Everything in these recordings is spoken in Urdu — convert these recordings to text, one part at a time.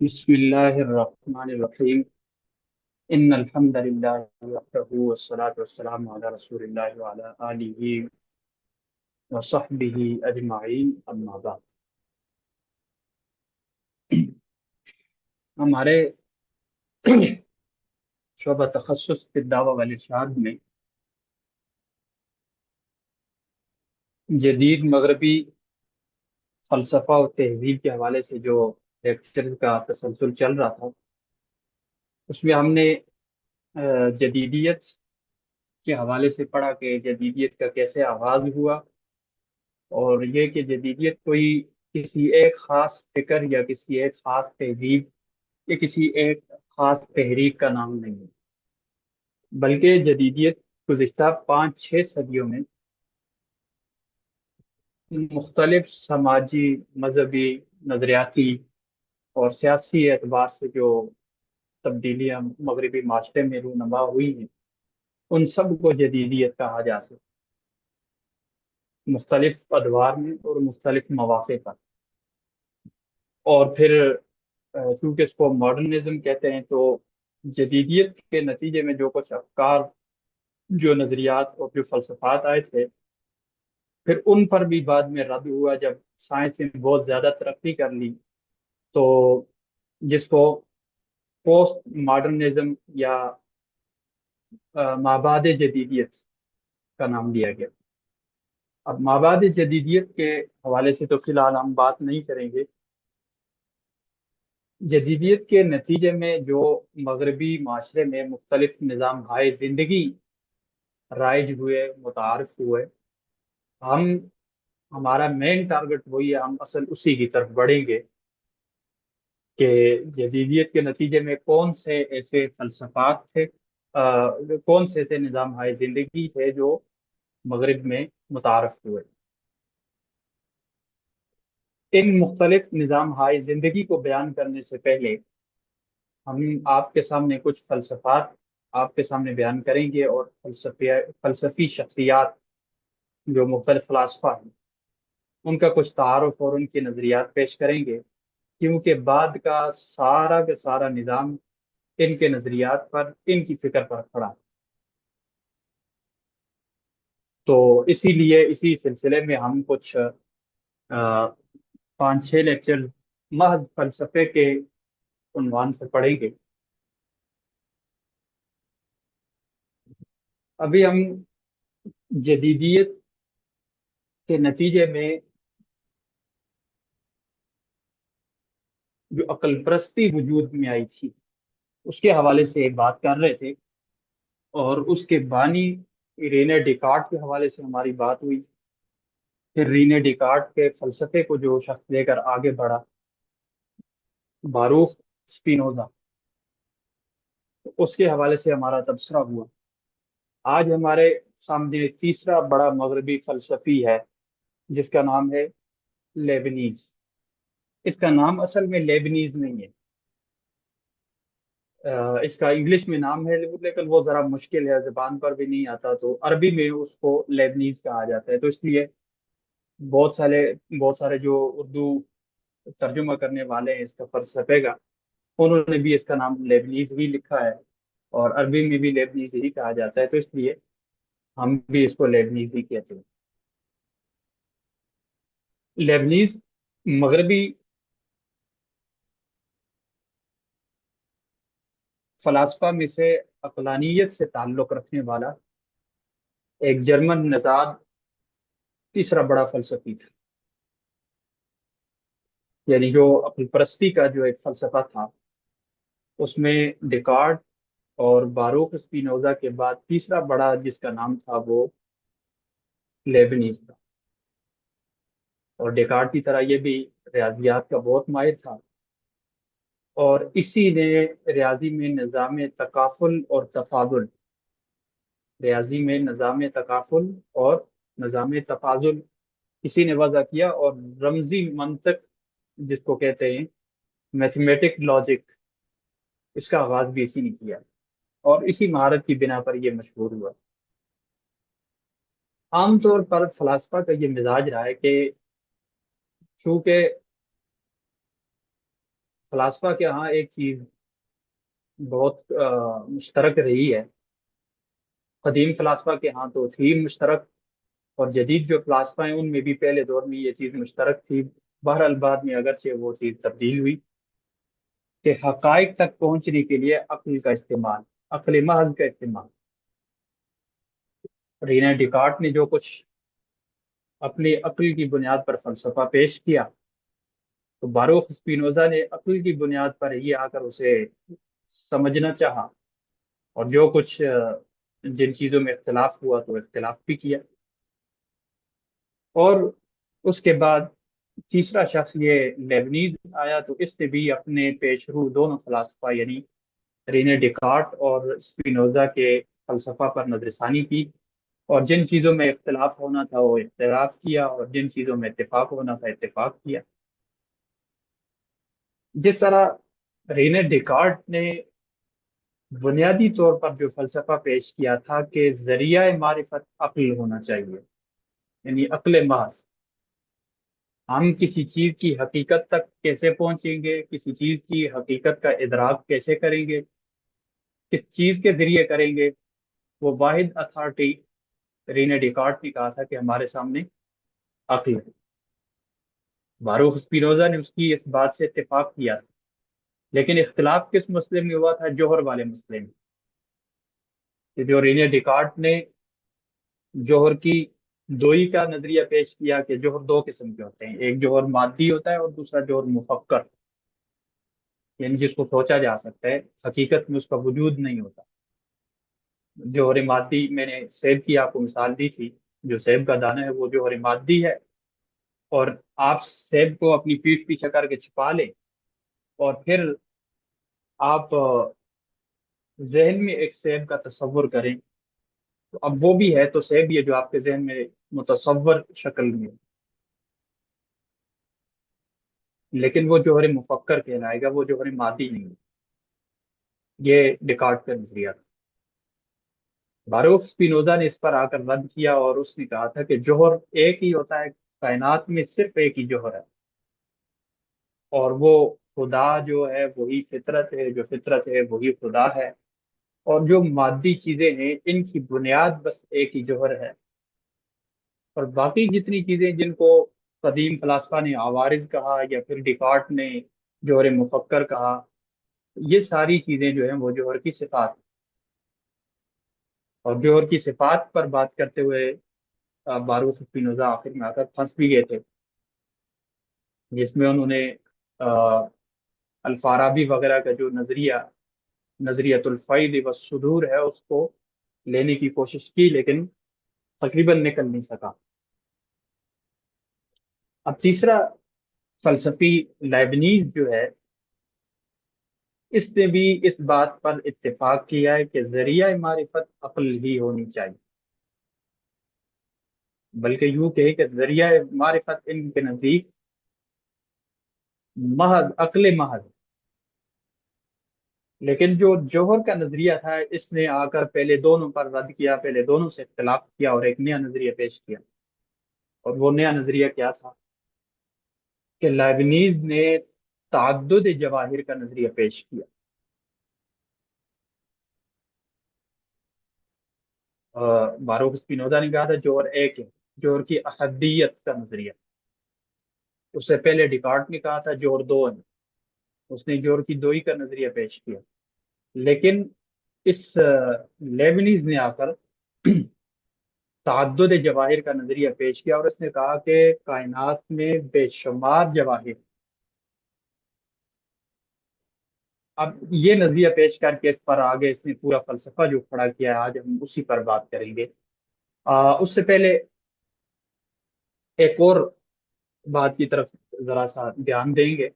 بسم الله الرحمن الرحيم إن الحمد لله وحده والصلاة والسلام على رسول الله وعلى آله وصحبه أجمعين أما بعد. ہمارے شعبہ تخصص في الدعوة والإرشاد میں جدید مغربی فلسفہ و تہذیب کے حوالے سے جو لیکچر کا تسلسل چل رہا تھا، اس میں ہم نے جدیدیت کے حوالے سے پڑھا کہ جدیدیت کا کیسے آغاز ہوا، اور یہ کہ جدیدیت کوئی کسی ایک خاص فکر یا کسی ایک خاص تہذیب یا کسی ایک خاص تحریک کا نام نہیں ہے، بلکہ جدیدیت گزشتہ 5-6 صدیوں میں مختلف سماجی، مذہبی، نظریاتی اور سیاسی اعتبار سے جو تبدیلیاں مغربی معاشرے میں رونما ہوئی ہیں، ان سب کو جدیدیت کہا جا سکتا ہے، مختلف ادوار میں اور مختلف مواقع پر۔ اور پھر چونکہ اس کو ماڈرنزم کہتے ہیں، تو جدیدیت کے نتیجے میں جو کچھ افکار، جو نظریات اور جو فلسفات آئے تھے، پھر ان پر بھی بعد میں رد ہوا جب سائنس نے بہت زیادہ ترقی کر لی، تو جس کو پوسٹ ماڈرنزم یا مابعد جدیدیت کا نام دیا گیا۔ اب مابعد جدیدیت کے حوالے سے تو فی الحال ہم بات نہیں کریں گے۔ جدیدیت کے نتیجے میں جو مغربی معاشرے میں مختلف نظام ہائے زندگی رائج ہوئے، متعارف ہوئے، ہم ہمارا مین ٹارگٹ وہی ہے، ہم اصل اسی کی طرف بڑھیں گے کہ جدیدیت کے نتیجے میں کون سے ایسے فلسفات تھے، کون سے ایسے نظام ہائے زندگی تھے جو مغرب میں متعارف ہوئے۔ ان مختلف نظام ہائے زندگی کو بیان کرنے سے پہلے ہم آپ کے سامنے کچھ فلسفات آپ کے سامنے بیان کریں گے، اور فلسفی شخصیات جو مختلف فلاسفہ ہیں ان کا کچھ تعارف اور ان کے نظریات پیش کریں گے، کیونکہ بعد کا سارا نظام ان کے نظریات پر، ان کی فکر پر کھڑا ہے۔ تو اسی لیے اسی سلسلے میں ہم کچھ 5-6 لیکچر محض فلسفے کے عنوان سے پڑھیں گے۔ ابھی ہم جدیدیت کے نتیجے میں جو عقل پرستی وجود میں آئی تھی، اس کے حوالے سے ایک بات کر رہے تھے، اور اس کے بانی رینے ڈیکارٹ کے حوالے سے ہماری بات ہوئی۔ پھر رینے ڈیکارٹ کے فلسفے کو جو شخص لے کر آگے بڑھا، باروخ سپینوزا، اس کے حوالے سے ہمارا تبصرہ ہوا۔ آج ہمارے سامنے تیسرا بڑا مغربی فلسفی ہے، جس کا نام ہے لیبنیز۔ اس کا نام اصل میں لیبنیز نہیں ہے، اس کا انگلش میں نام ہے، لیکن وہ ذرا مشکل ہے، زبان پر بھی نہیں آتا، تو عربی میں اس کو لیبنیز کہا جاتا ہے۔ تو اس لیے بہت سارے جو اردو ترجمہ کرنے والے ہیں اس کا فلسفے کا، انہوں نے بھی اس کا نام لیبنیز ہی لکھا ہے، اور عربی میں بھی لیبنیز ہی کہا جاتا ہے، تو اس لیے ہم بھی اس کو لیبنیز ہی کہتے ہیں۔ لیبنیز مغربی فلاسفہ میں سے عقلانیت سے تعلق رکھنے والا ایک جرمن نژاد تیسرا بڑا فلسفی تھا، یعنی جو عقل پرستی کا جو ایک فلسفہ تھا، اس میں ڈیکارٹ اور باروک اسپینوزا کے بعد تیسرا بڑا جس کا نام تھا وہ لیبنیز تھا۔ اور ڈیکارٹ کی طرح یہ بھی ریاضیات کا بہت ماہر تھا، اور اسی نے ریاضی میں نظام تکافل اور تفاضل ریاضی میں نظام تکافل اور نظام تفاضل اسی نے وضع کیا، اور رمزی منطق جس کو کہتے ہیں میتھمیٹک لاجک، اس کا آغاز بھی اسی نے کیا، اور اسی مہارت کی بنا پر یہ مشہور ہوا۔ عام طور پر فلاسفہ کا یہ مزاج رہا ہے کہ چونکہ فلاسفہ کے ہاں ایک چیز بہت مشترک رہی ہے. قدیم فلاسفہ کے ہاں تو تھی مشترک، اور جدید جو فلاسفہ ہیں ان میں بھی پہلے دور میں یہ چیز مشترک تھی. بہرحال بعد میں اگرچہ وہ چیز تبدیل ہوئی کہ حقائق تک پہنچنے کے لیے عقل کا استعمال، عقل محض کا استعمال. رینے ڈیکارٹ نے جو کچھ اپنی عقل کی بنیاد پر فلسفہ پیش کیا، تو باروخ اسپینوزا نے عقل کی بنیاد پر ہی آ کر اسے سمجھنا چاہا، اور جو کچھ جن چیزوں میں اختلاف ہوا تو اختلاف بھی کیا. اور اس کے بعد تیسرا شخص یہ لیبنیز آیا، تو اس نے بھی اپنے پیش رو دونوں فلاسفہ یعنی رینے ڈیکارٹ اور اسپینوزا کے فلسفہ پر نظر ثانی کی، اور جن چیزوں میں اختلاف ہونا تھا وہ اختلاف کیا، اور جن چیزوں میں اتفاق ہونا تھا اتفاق کیا. جس طرح رینے ڈیکارٹ نے بنیادی طور پر جو فلسفہ پیش کیا تھا کہ ذریعہ معرفت عقل ہونا چاہیے، یعنی عقل محض. ہم کسی چیز کی حقیقت تک کیسے پہنچیں گے، کسی چیز کی حقیقت کا ادراک کیسے کریں گے، کس چیز کے ذریعے کریں گے، وہ واحد اتھارٹی رینے ڈیکارٹ نے کہا تھا کہ ہمارے سامنے عقل ہے. باروخ اسپینوزا نے اس کی اس بات سے اتفاق کیا تھا، لیکن اختلاف کس مسئلے میں ہوا تھا؟ جوہر والے مسئلے میں. کہ جو رینے ڈیکارٹ نے جوہر کی دوئی کا نظریہ پیش کیا کہ جوہر دو قسم کے ہوتے ہیں، ایک جوہر مادی ہوتا ہے اور دوسرا جوہر مفکر، یعنی جس کو سوچا جا سکتا ہے، حقیقت میں اس کا وجود نہیں ہوتا. جوہر مادی، میں نے سیب کی آپ کو مثال دی تھی، جو سیب کا دانہ ہے وہ جوہر مادی ہے، اور آپ سیب کو اپنی پیٹھ پیچھے کر کے چھپا لیں، اور پھر آپ ذہن میں ایک سیب کا تصور کریں، تو اب وہ بھی ہے تو سیب یہ جو آپ کے ذہن میں متصور شکل میں، لیکن وہ جوہر مفکر کہلائے گا، وہ جوہر مادی نہیں. یہ ڈیکارٹ کا نظریہ تھا. باروک اسپینوزا نے اس پر آ کر رد کیا، اور اس نے کہا تھا کہ جوہر ایک ہی ہوتا ہے، کائنات میں صرف ایک ہی جوہر ہے، اور وہ خدا جو ہے وہی فطرت ہے، جو فطرت ہے وہی خدا ہے، اور جو مادی چیزیں ہیں ان کی بنیاد بس ایک ہی جوہر ہے. اور باقی جتنی چیزیں جن کو قدیم فلاسفہ نے عوارض کہا یا پھر ڈیکارٹ نے جوہر مفکر کہا، یہ ساری چیزیں جو ہیں وہ جوہر کی صفات. اور جوہر کی صفات پر بات کرتے ہوئے باروخ اسپینوزا آخر میں آ کر پھنس بھی گئے تھے، جس میں انہوں نے آ، الفارابی وغیرہ کا جو نظریت الفیض والصدور ہے اس کو لینے کی کوشش کی، لیکن تقریباً نکل نہیں سکا. اب تیسرا فلسفی لائبنیز جو ہے، اس نے بھی اس بات پر اتفاق کیا ہے کہ ذریعہ معرفت عقل ہی ہونی چاہیے، بلکہ یوں کہے کہ ذریعہ معرفت ان کے نزدیک محض عقل محض. لیکن جو جوہر کا نظریہ تھا اس نے آ کر پہلے دونوں پر رد کیا، پہلے دونوں سے اختلاف کیا اور ایک نیا نظریہ پیش کیا. اور وہ نیا نظریہ کیا تھا؟ کہ لائبنیز نے تعدد جواہر کا نظریہ پیش کیا. باروک اسپینوزا نے کہا تھا جوہر ایک ہے، جوہر کی احدیت کا نظریہ. اس سے پہلے ڈیکارٹ نے کہا تھا جوہر دو ہے، اس نے جوہر کی دوئی کا نظریہ پیش کیا. لیکن اس لیبنیز نے آ کر تعدد جواہر کا نظریہ پیش کیا، اور اس نے کہا کہ کائنات میں بے شمار جواہر. اب یہ نظریہ پیش کر کے اس پر آگے اس نے پورا فلسفہ جو کھڑا کیا ہے، آج ہم اسی پر بات کریں گے. اس سے پہلے ایک اور بات کی طرف ذرا سا دھیان دیں گے.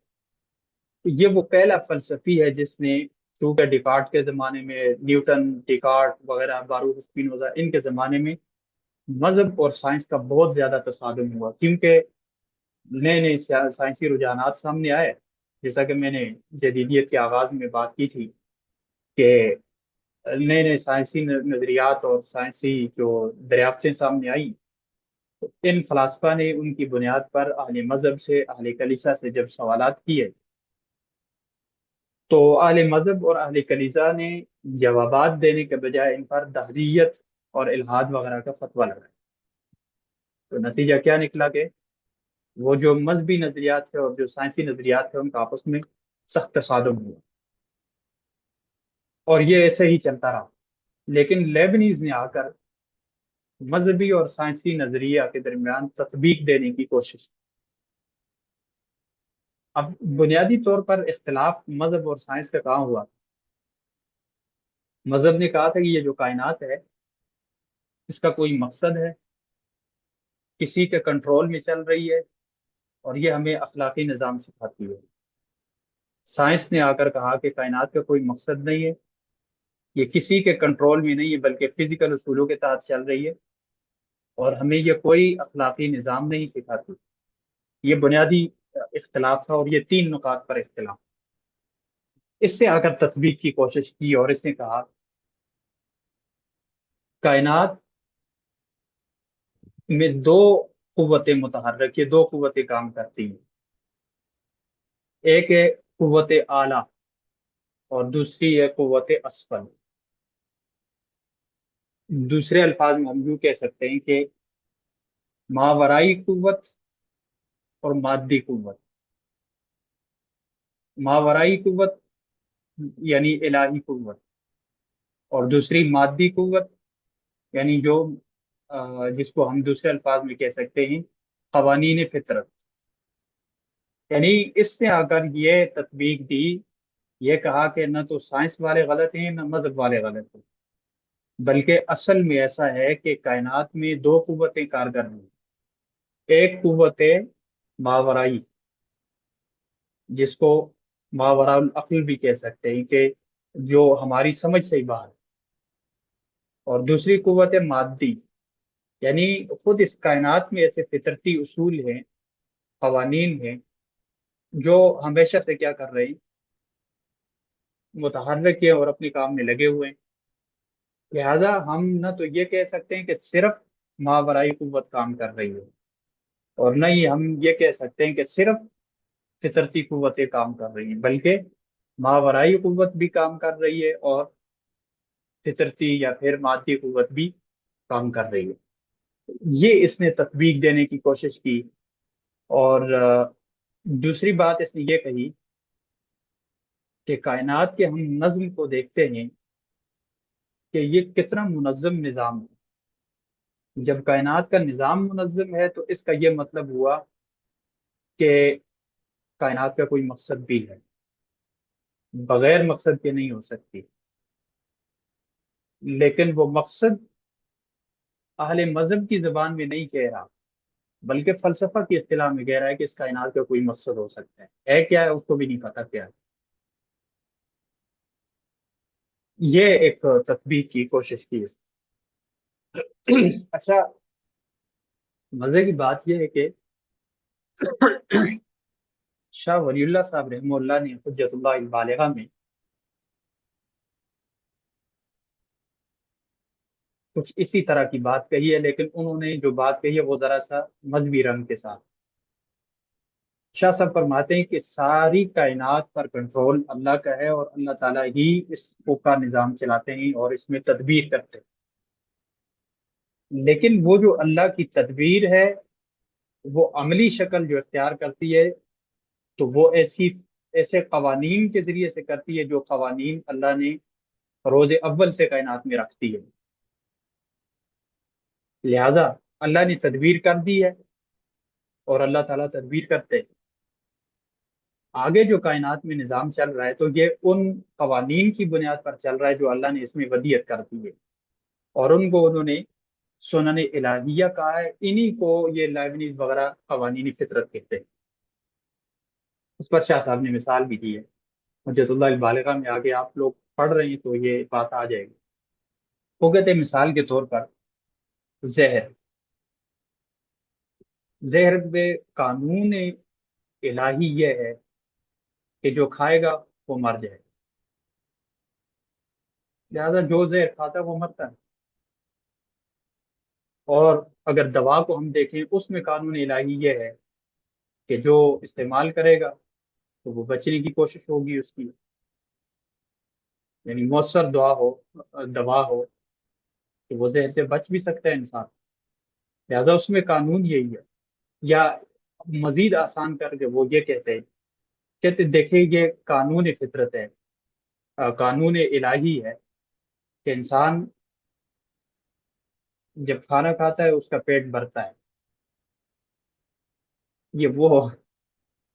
یہ وہ پہلا فلسفی ہے جس نے، چونکہ ڈیکارٹ کے زمانے میں نیوٹن، ڈیکارٹ وغیرہ، باروک اسپینوزا، ان کے زمانے میں مذہب اور سائنس کا بہت زیادہ تصادم ہوا، کیونکہ نئے نئے سائنسی رجحانات سامنے آئے. جیسا کہ میں نے جدیدیت کے آغاز میں بات کی تھی کہ نئے نئے سائنسی نظریات اور سائنسی جو دریافتیں سامنے آئیں، تو ان فلاسفہ نے ان کی بنیاد پر اہل مذہب سے، اہل کلیسا سے جب سوالات کیے، تو اہل مذہب اور اہل کلیسا نے جوابات دینے کے بجائے ان پر دہریت اور الحاد وغیرہ کا فتویٰ لگایا۔ تو نتیجہ کیا نکلا کہ وہ جو مذہبی نظریات ہیں اور جو سائنسی نظریات ہیں ان کا آپس میں سخت تصادم ہوا، اور یہ ایسے ہی چلتا رہا۔ لیکن لیبنیز نے آ کر مذہبی اور سائنسی نظریہ کے درمیان تطبیق دینے کی کوشش کی۔ اب بنیادی طور پر اختلاف مذہب اور سائنس کا کہاں ہوا؟ مذہب نے کہا تھا کہ یہ جو کائنات ہے اس کا کوئی مقصد ہے، کسی کے کنٹرول میں چل رہی ہے، اور یہ ہمیں اخلاقی نظام سکھاتی ہے۔ سائنس نے آ کر کہا کہ کائنات کا کوئی مقصد نہیں ہے، یہ کسی کے کنٹرول میں نہیں ہے بلکہ فزیکل اصولوں کے تحت چل رہی ہے، اور ہمیں یہ کوئی اخلاقی نظام نہیں سکھاتی۔ یہ بنیادی اختلاف تھا، اور یہ تین نکات پر اختلاف۔ اس سے آ کر تطبیق کی کوشش کی، اور اس نے کہا کائنات میں دو قوتیں متحرک، یہ دو قوتیں کام کرتی ہیں، ایک ہے قوت اعلیٰ اور دوسری ہے قوت اسفل۔ دوسرے الفاظ میں ہم یوں کہہ سکتے ہیں کہ ماورائی قوت اور مادی قوت۔ ماورائی قوت یعنی الہی قوت، اور دوسری مادی قوت یعنی جو جس کو ہم دوسرے الفاظ میں کہہ سکتے ہیں قوانین فطرت۔ یعنی اس نے آ کر یہ تطبیق دی، یہ کہا کہ نہ تو سائنس والے غلط ہیں نہ مذہب والے غلط ہیں، بلکہ اصل میں ایسا ہے کہ کائنات میں دو قوتیں کارگر ہیں۔ ایک قوت ماورائی، جس کو ماوراء العقل بھی کہہ سکتے ہیں، کہ جو ہماری سمجھ سے ہی باہر ہے، اور دوسری قوت مادی، یعنی خود اس کائنات میں ایسے فطرتی اصول ہیں، قوانین ہیں جو ہمیشہ سے کیا کر رہے ہیں، متحرک ہیں اور اپنے کام میں لگے ہوئے ہیں۔ لہذا ہم نہ تو یہ کہہ سکتے ہیں کہ صرف ماورائی قوت کام کر رہی ہے، اور نہ ہی ہم یہ کہہ سکتے ہیں کہ صرف فطرتی قوتیں کام کر رہی ہیں، بلکہ ماورائی قوت بھی کام کر رہی ہے اور فطرتی یا پھر مادی قوت بھی کام کر رہی ہے۔ یہ اس نے تطبیق دینے کی کوشش کی، اور دوسری بات اس نے یہ کہی کہ کائنات کے ہم نظم کو دیکھتے ہیں کہ یہ کتنا منظم نظام ہے۔ جب کائنات کا نظام منظم ہے تو اس کا یہ مطلب ہوا کہ کائنات کا کوئی مقصد بھی ہے، بغیر مقصد کے نہیں ہو سکتی۔ لیکن وہ مقصد اہل مذہب کی زبان میں نہیں کہہ رہا، بلکہ فلسفہ کی اصطلاح میں کہہ رہا ہے کہ اس کائنات کا کوئی مقصد ہو سکتا ہے کیا ہے اس کو بھی نہیں پتا کیا ہے۔ یہ ایک تطبیق کی کوشش کی اس نے۔ اچھا، مزے کی بات یہ ہے کہ شاہ ولی اللہ صاحب رحمہ اللہ نے حجت اللہ البالغہ میں کچھ اسی طرح کی بات کہی ہے، لیکن انہوں نے جو بات کہی ہے وہ ذرا سا مذہبی رنگ کے ساتھ۔ شاہ صاحب فرماتے ہیں کہ ساری کائنات پر کنٹرول اللہ کا ہے، اور اللہ تعالیٰ ہی اس کو کا نظام چلاتے ہیں اور اس میں تدبیر کرتے ہیں۔ لیکن وہ جو اللہ کی تدبیر ہے وہ عملی شکل جو اختیار کرتی ہے، تو وہ ایسے قوانین کے ذریعے سے کرتی ہے جو قوانین اللہ نے روز اول سے کائنات میں رکھتی ہے۔ لہذا اللہ نے تدبیر کر دی ہے اور اللہ تعالیٰ تدبیر کرتے ہیں۔ آگے جو کائنات میں نظام چل رہا ہے تو یہ ان قوانین کی بنیاد پر چل رہا ہے جو اللہ نے اس میں ودیت کر دی ہے، اور ان کو انہوں نے سنن الہیہ کہا ہے۔ انہی کو یہ لائبنیز وغیرہ قوانین فطرت کہتے ہیں۔ اس پر شاہ صاحب نے مثال بھی دی ہے، حجت اللہ البالغہ میں آگے آپ لوگ پڑھ رہے ہیں تو یہ بات آ جائے گی۔ وہ کہتے ہیں مثال کے طور پر زہر، زہر میں قانون الہی یہ ہے کہ جو کھائے گا وہ مر جائے گا، لہذا جو زہر کھاتا ہے وہ مرتا ہے۔ اور اگر دوا کو ہم دیکھیں اس میں قانون الہی یہ ہے کہ جو استعمال کرے گا تو وہ بچنے کی کوشش ہوگی اس کی، یعنی مؤثر دوا ہو کہ وہ زہر سے بچ بھی سکتا ہے انسان، لہذا اس میں قانون یہی ہے۔ یا مزید آسان کر کے وہ یہ کہتے دیکھیں یہ قانون فطرت ہے، قانون الہی ہے کہ انسان جب کھانا کھاتا ہے اس کا پیٹ بھرتا ہے۔ یہ وہ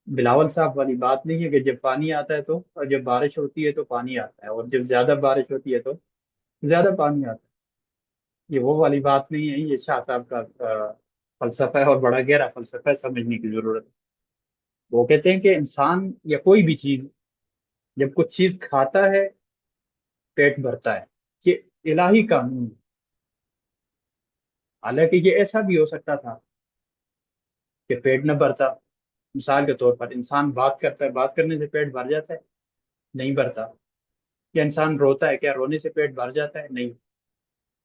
بلاول صاحب والی بات نہیں ہے کہ جب پانی آتا ہے تو، اور جب بارش ہوتی ہے تو پانی آتا ہے، اور جب زیادہ بارش ہوتی ہے تو زیادہ پانی آتا ہے۔ یہ وہ والی بات نہیں ہے، یہ شاہ صاحب کا فلسفہ ہے، اور بڑا گہرا فلسفہ ہے، سمجھنے کی ضرورت ہے۔ وہ کہتے ہیں کہ انسان یا کوئی بھی چیز جب کچھ چیز کھاتا ہے پیٹ بھرتا ہے، یہ الہی قانون ہے۔ حالانکہ یہ ایسا بھی ہو سکتا تھا کہ پیٹ نہ بھرتا، مثال کے طور پر انسان بات کرتا ہے، بات کرنے سے پیٹ بھر جاتا ہے؟ نہیں بھرتا۔ یا انسان روتا ہے، کیا رونے سے پیٹ بھر جاتا ہے؟ نہیں۔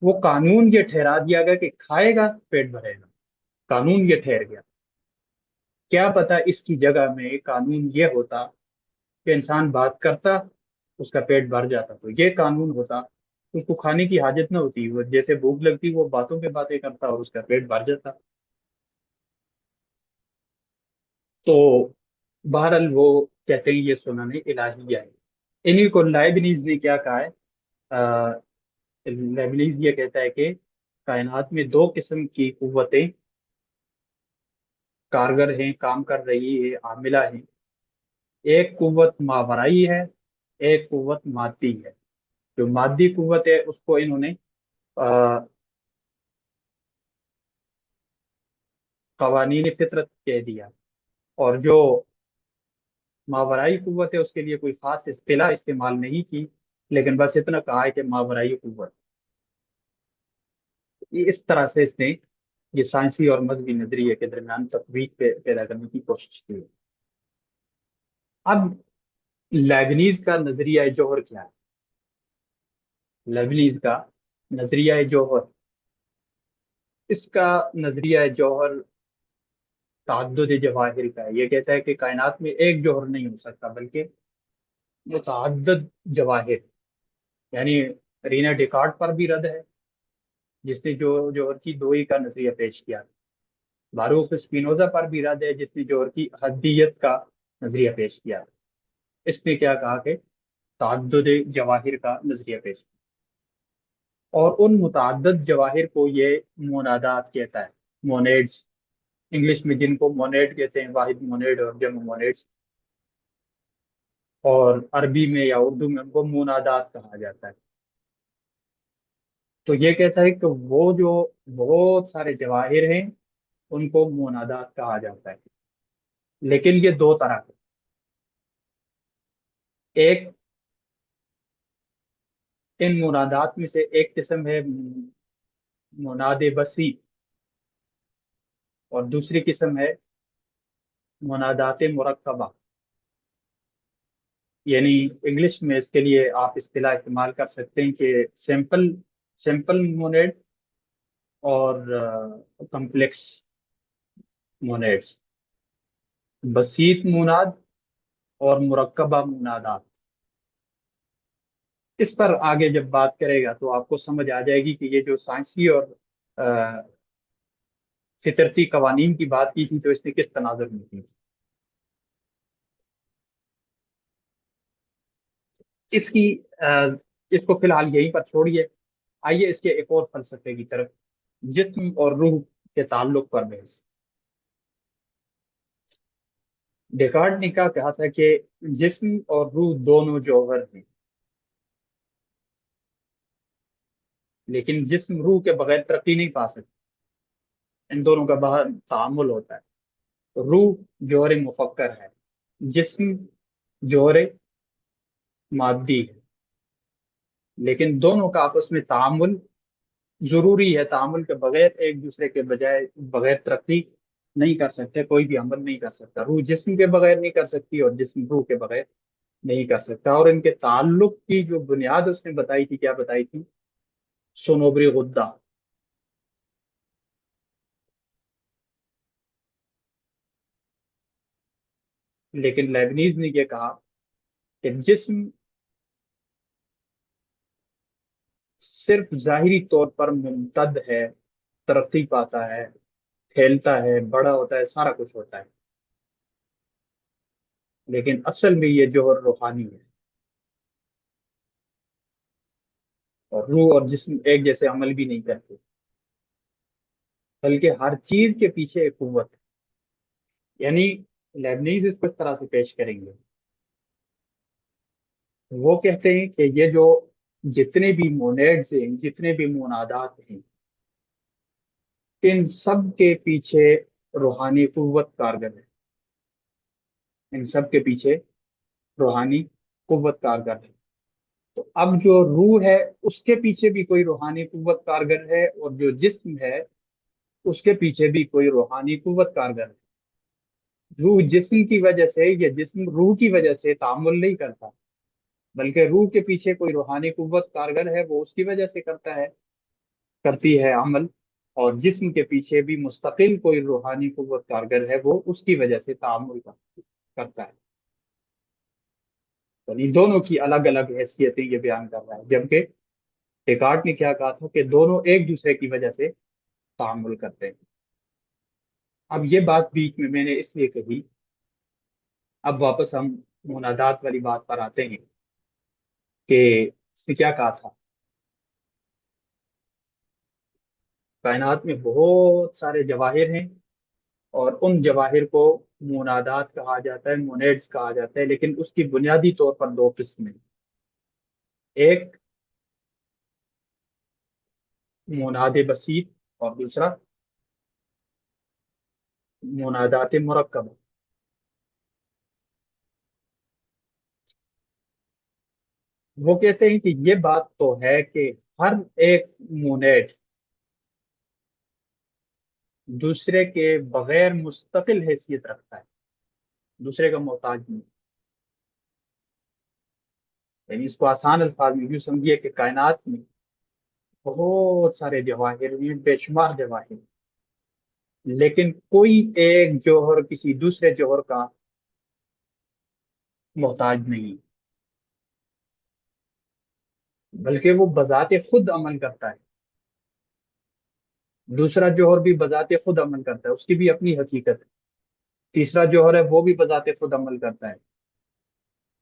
وہ قانون یہ ٹھہرا دیا گیا کہ کھائے گا پیٹ بھرے گا، قانون یہ ٹھہر گیا۔ کیا پتا اس کی جگہ میں قانون یہ ہوتا کہ انسان بات کرتا، اس کا پیٹ بھر جاتا، تو یہ قانون ہوتا، اس کو کھانے کی حاجت نہ ہوتی، وہ جیسے بھوک لگتی وہ باتوں پہ باتیں کرتا اور اس کا پیٹ بھر جاتا۔ تو بہرحال وہ کہتے ہیں یہ سنن الہیہ ہے۔ انہیں کو لائبنیز نے کیا کہا ہے؟ لیبنیز یہ کہتا ہے کہ کائنات میں دو قسم کی قوتیں کارگر ہیں، کام کر رہی ہے، عاملہ ہیں۔ ایک قوت ماورائی ہے، ایک قوت مادی ہے۔ جو مادی قوت ہے اس کو انہوں نے قوانین فطرت کہہ دیا، اور جو ماورائی قوت ہے اس کے لیے کوئی خاص اصطلاح استعمال نہیں کی، لیکن بس اتنا کہا ہے کہ ماورائی قوت۔ اس طرح سے اس نے یہ سائنسی اور مذہبی نظریے کے درمیان تفریق پیدا کرنے کی کوشش کی ہے۔ اب لیبنیز کا نظریہ جوہر کیا ہے؟ لیبنیز کا نظریہ جوہر، اس کا نظریہ جوہر تعدد جواہر کا ہے۔ یہ کہتا ہے کہ کائنات میں ایک جوہر نہیں ہو سکتا بلکہ متعدد جواہر، یعنی رینا ڈیکارٹ پر بھی رد ہے جس نے جو جوہر کی دوئی کا نظریہ پیش کیا۔ باروخ اسپینوزا پر بھی رد ہے جس نے جوہر کی حدیت کا نظریہ پیش کیا۔ اس نے کیا کہا کہ تعدد جواہر کا نظریہ پیش کیا، اور ان متعدد جواہر کو یہ منادات کہتا ہے، مونیڈز، انگلش میں جن کو مونیڈ کہتے ہیں، واحد مونیڈ اور جمع مونیڈز، اور عربی میں یا اردو میں ان کو منادات کہا جاتا ہے۔ تو یہ کہتا ہے کہ وہ جو بہت سارے جواہر ہیں ان کو منادات کہا جاتا ہے، لیکن یہ دو طرح کے، ایک ان منادات میں سے ایک قسم ہے مناد بسی، اور دوسری قسم ہے منادات مرکبہ۔ یعنی انگلش میں اس کے لیے آپ اصطلاح استعمال کر سکتے ہیں کہ سمپل مونیڈ اور کمپلیکس مونیڈز، بسیط مناد اور مرکبہ منادات۔ اس پر آگے جب بات کرے گا تو آپ کو سمجھ آ جائے گی کہ یہ جو سائنسی اور آ، فطرتی قوانین کی بات کی تھی تو اس نے کس تناظر میں کی تھی۔ اس کی اس کو فی الحال یہیں پر چھوڑیے، آئیے اس کے ایک اور فلسفے کی طرف، جسم اور روح کے تعلق پر بحث۔ ڈیکارٹ نے کیا کہا تھا کہ جسم اور روح دونوں جوہر ہیں، لیکن جسم روح کے بغیر ترقی نہیں پا سکتا، ان دونوں کا باہر تعامل ہوتا ہے۔ روح جوہر مفکر ہے، جسم جوہر مادی ہے، لیکن دونوں کا آپس میں تعامل ضروری ہے۔ تعامل کے بغیر ایک دوسرے کے بجائے بغیر ترقی نہیں کر سکتے، کوئی بھی عمل نہیں کر سکتا۔ روح جسم کے بغیر نہیں کر سکتی اور جسم روح کے بغیر نہیں کر سکتا۔ اور ان کے تعلق کی جو بنیاد اس نے بتائی تھی، کیا بتائی تھی؟ سونوبری غدہ۔ لیکن لیبنیز نے یہ کہا کہ جسم صرف ظاہری طور پر ممتد ہے، ترقی پاتا ہے، پھیلتا ہے، بڑا ہوتا ہے، سارا کچھ ہوتا ہے، لیکن اصل میں یہ جوہر روحانی ہے، اور روح اور جسم ایک جیسے عمل بھی نہیں کرتے، بلکہ ہر چیز کے پیچھے ایک قوت ہے۔ یعنی لیبنیز اس کو اس طرح سے پیش کریں گے، وہ کہتے ہیں کہ یہ جو جتنے بھی مونیڈز ہیں، جتنے بھی منادات ہیں، ان سب کے پیچھے روحانی قوت کارگر ہے، ان سب کے پیچھے روحانی قوت کارگر ہے۔ تو اب جو روح ہے اس کے پیچھے بھی کوئی روحانی قوت کارگر ہے، اور جو جسم ہے اس کے پیچھے بھی کوئی روحانی قوت کارگر ہے۔ روح جسم کی وجہ سے یا جسم روح کی وجہ سے تعامل نہیں کرتا، بلکہ روح کے پیچھے کوئی روحانی قوت کارگر ہے، وہ اس کی وجہ سے کرتی ہے عمل، اور جسم کے پیچھے بھی مستقل کوئی روحانی قوت کارگر ہے، وہ اس کی وجہ سے تعامل کرتا ہے۔ یعنی دونوں کی الگ الگ حیثیتیں یہ بیان کر رہا ہے، جبکہ ڈیکارٹ نے کیا کہا تھا کہ دونوں ایک دوسرے کی وجہ سے تعامل کرتے ہیں۔ اب یہ بات بیچ میں نے اس لیے کہی، اب واپس ہم منادات والی بات پر آتے ہیں کہ اس نے کیا کہا تھا۔ کائنات میں بہت سارے جواہر ہیں، اور ان جواہر کو منادات کہا جاتا ہے، مونیڈز کہا جاتا ہے، لیکن اس کی بنیادی طور پر دو قسمیں، ایک مناد بسیط اور دوسرا منادات مرکبہ۔ وہ کہتے ہیں کہ یہ بات تو ہے کہ ہر ایک مونیڈ دوسرے کے بغیر مستقل حیثیت رکھتا ہے، دوسرے کا محتاج نہیں۔ یعنی اس کو آسان الفاظ میں یوں سمجھیے کہ کائنات میں بہت سارے جواہر ہیں، بے شمار جواہر، لیکن کوئی ایک جوہر کسی دوسرے جوہر کا محتاج نہیں، بلکہ وہ بذات خود عمل کرتا ہے۔ دوسرا جوہر بھی بذات خود عمل کرتا ہے، اس کی بھی اپنی حقیقت ہے۔ تیسرا جوہر ہے وہ بھی بذات خود عمل کرتا ہے،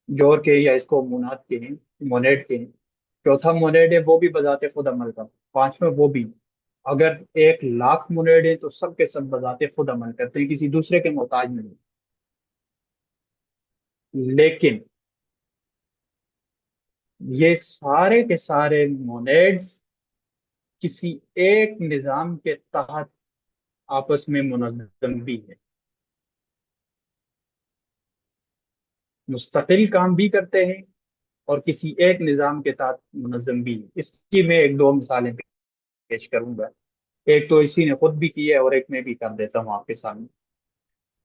جوہر کے یا اس کو موناد کے ہیں، مونیڈ کے ہیں۔ چوتھا مونیڈ ہے وہ بھی بذات خود عمل کرتا ہے، پانچواں وہ بھی۔ اگر 1,00,000 مونیڈ ہیں تو سب کے سب بذات خود عمل کرتے ہیں، کسی دوسرے کے محتاج نہیں۔ لیکن یہ سارے کے سارے مونیڈز کسی ایک نظام کے تحت آپس میں منظم بھی ہے، مستقل کام بھی کرتے ہیں، اور کسی ایک نظام کے تحت منظم بھی ہے۔ اس کی میں ایک دو مثالیں پیش کروں گا، ایک تو اسی نے خود بھی کی ہے اور ایک میں بھی کر دیتا ہوں آپ کے سامنے۔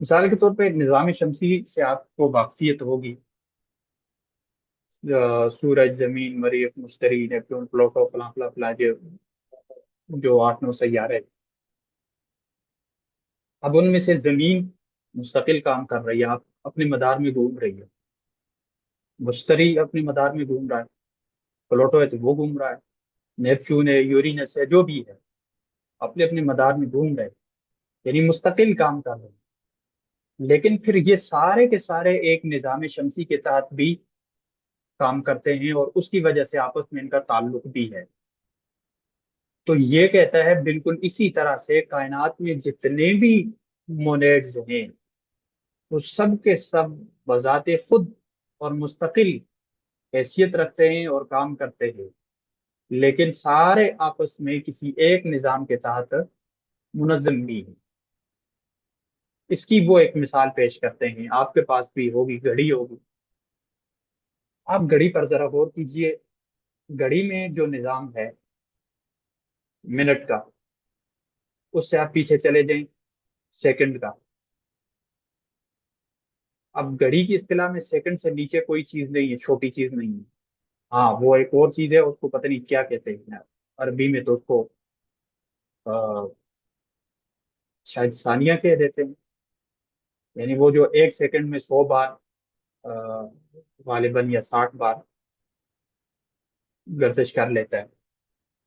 مثال کے طور پہ نظام شمسی سے آپ کو واقفیت ہوگی، سورج، زمین، مریخ، مشتری، نیپٹون، پلوٹو، فلاں فلاں فلاں، جو 8-9 سیارے، اب ان میں سے زمین مستقل کام کر رہی ہے، آپ اپنے مدار میں گھوم رہی ہے، مشتری اپنے مدار میں گھوم رہا ہے، پلوٹو ہے تو وہ گھوم رہا ہے، نیپچون ہے، یورینس ہے، جو بھی ہے، اپنے اپنے مدار میں گھوم رہے ہیں، یعنی مستقل کام کر رہے ہیں۔ لیکن پھر یہ سارے کے سارے ایک نظام شمسی کے تحت بھی کام کرتے ہیں، اور اس کی وجہ سے آپس میں ان کا تعلق بھی ہے۔ تو یہ کہتا ہے بالکل اسی طرح سے کائنات میں جتنے بھی مونیڈز ہیں وہ سب کے سب بذات خود اور مستقل حیثیت رکھتے ہیں اور کام کرتے ہیں، لیکن سارے آپس میں کسی ایک نظام کے تحت منظم بھی ہیں۔ اس کی وہ ایک مثال پیش کرتے ہیں، آپ کے پاس بھی ہوگی، گھڑی ہوگی۔ آپ گھڑی پر ذرا غور کیجئے، گھڑی میں جو نظام ہے منٹ کا، اس سے آپ پیچھے چلے جائیں سیکنڈ کا۔ اب گھڑی کی اصطلاح میں سیکنڈ سے نیچے کوئی چیز نہیں ہے، چھوٹی چیز نہیں ہے۔ ہاں وہ ایک اور چیز ہے، اس کو پتہ نہیں کیا کہتے ہیں عربی میں، تو اس کو شاید ثانیہ کہہ دیتے ہیں، یعنی وہ جو 1 سیکنڈ میں 100 بار غالباً یا 60 بار گردش کر لیتا ہے۔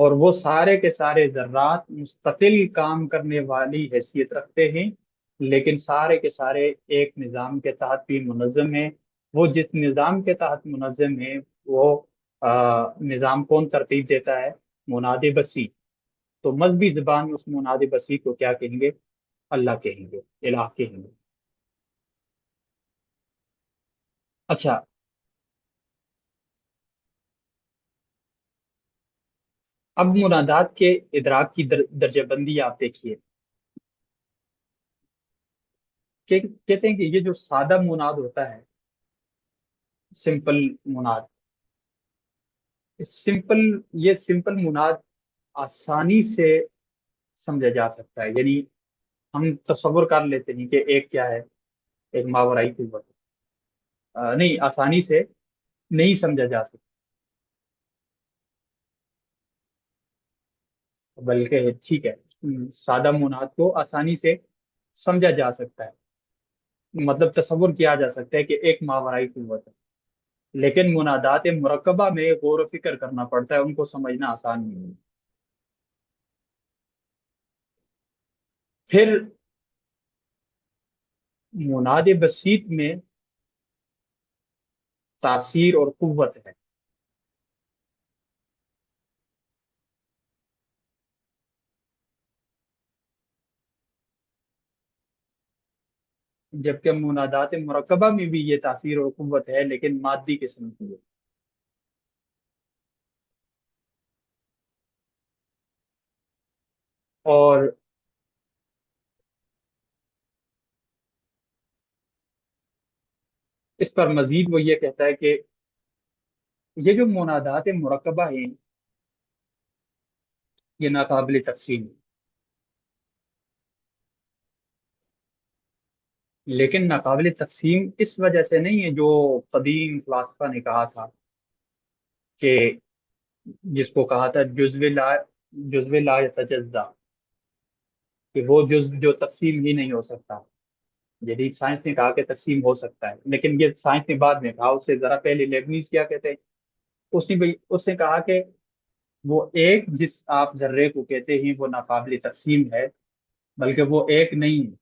اور وہ سارے کے سارے ذرات مستقل کام کرنے والی حیثیت رکھتے ہیں، لیکن سارے کے سارے ایک نظام کے تحت بھی منظم ہیں۔ وہ جس نظام کے تحت منظم ہیں، وہ نظام کون ترتیب دیتا ہے؟ مناد بسی۔ تو مذہبی زبان میں اس مناد بسی کو کیا کہیں گے؟ اللہ کہیں گے، الہ کہیں گے۔ اچھا، اب منادات کے ادراک کی درجہ بندی آپ دیکھیے کہ کہتے ہیں کہ یہ جو سادہ مناد ہوتا ہے، سمپل مناد، سمپل یہ سمپل مناد آسانی سے سمجھا جا سکتا ہے، یعنی ہم تصور کر لیتے ہیں کہ ایک کیا ہے؟ ایک ماورائی قوت نہیں، آسانی سے نہیں سمجھا جا سکتا، بلکہ ٹھیک ہے، سادہ مناد کو آسانی سے سمجھا جا سکتا ہے، مطلب تصور کیا جا سکتا ہے کہ ایک ماورائی قوت ہے، لیکن منادات مرکبہ میں غور و فکر کرنا پڑتا ہے، ان کو سمجھنا آسان نہیں ہے۔ پھر مناد بسیط میں تاثیر اور قوت ہے، جبکہ منادات مرکبہ میں بھی یہ تاثیر اور قوت ہے، لیکن مادی قسم کی ہے۔ اور اس پر مزید وہ یہ کہتا ہے کہ یہ جو منادات مرکبہ ہیں، یہ ناقابل تقسیم ہے، لیکن ناقابل تقسیم اس وجہ سے نہیں ہے جو قدیم فلاسفہ نے کہا تھا کہ جس کو کہا تھا جزو لا یتجزا، کہ وہ جزو جو تقسیم ہی نہیں ہو سکتا۔ جدید سائنس نے کہا کہ تقسیم ہو سکتا ہے، لیکن یہ سائنس نے بعد میں کہا، اس سے ذرا پہلے لیبنیز کیا کہتے ہیں، اس نے کہا کہ وہ ایک جس آپ ذرے کو کہتے ہیں وہ ناقابل تقسیم ہے، بلکہ وہ ایک نہیں ہے،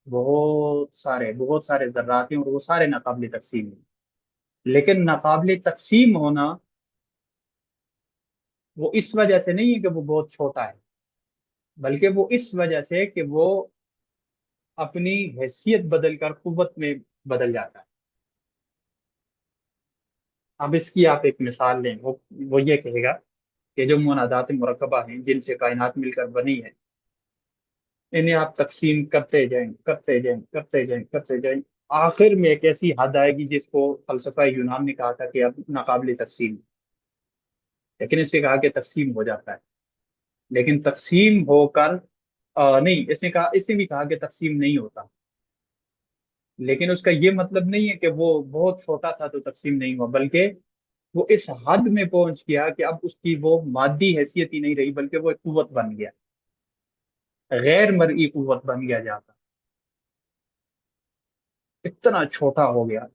بہت سارے ذرات ہیں اور وہ سارے ناقابل تقسیم ہیں، لیکن ناقابل تقسیم ہونا وہ اس وجہ سے نہیں ہے کہ وہ بہت چھوٹا ہے، بلکہ وہ اس وجہ سے کہ وہ اپنی حیثیت بدل کر قوت میں بدل جاتا ہے۔ اب اس کی آپ ایک مثال لیں، وہ یہ کہے گا کہ جو منادات مرکبہ ہیں جن سے کائنات مل کر بنی ہے، انہیں آپ تقسیم کرتے جائیں کرتے جائیں کرتے جائیں کرتے جائیں، آخر میں ایک ایسی حد آئے گی جس کو فلسفہ یونان نے کہا تھا کہ اب ناقابل تقسیم، لیکن اس سے کہا کہ تقسیم ہو جاتا ہے، لیکن تقسیم ہو کر نہیں، اس نے بھی کہا کہ تقسیم نہیں ہوتا، لیکن اس کا یہ مطلب نہیں ہے کہ وہ بہت چھوٹا تھا تو تقسیم نہیں ہوا، بلکہ وہ اس حد میں پہنچ گیا کہ اب اس کی وہ مادی حیثیت ہی نہیں رہی، بلکہ وہ ایک قوت بن گیا، غیر مرئی قوت بن گیا جاتا، اتنا چھوٹا ہو گیا۔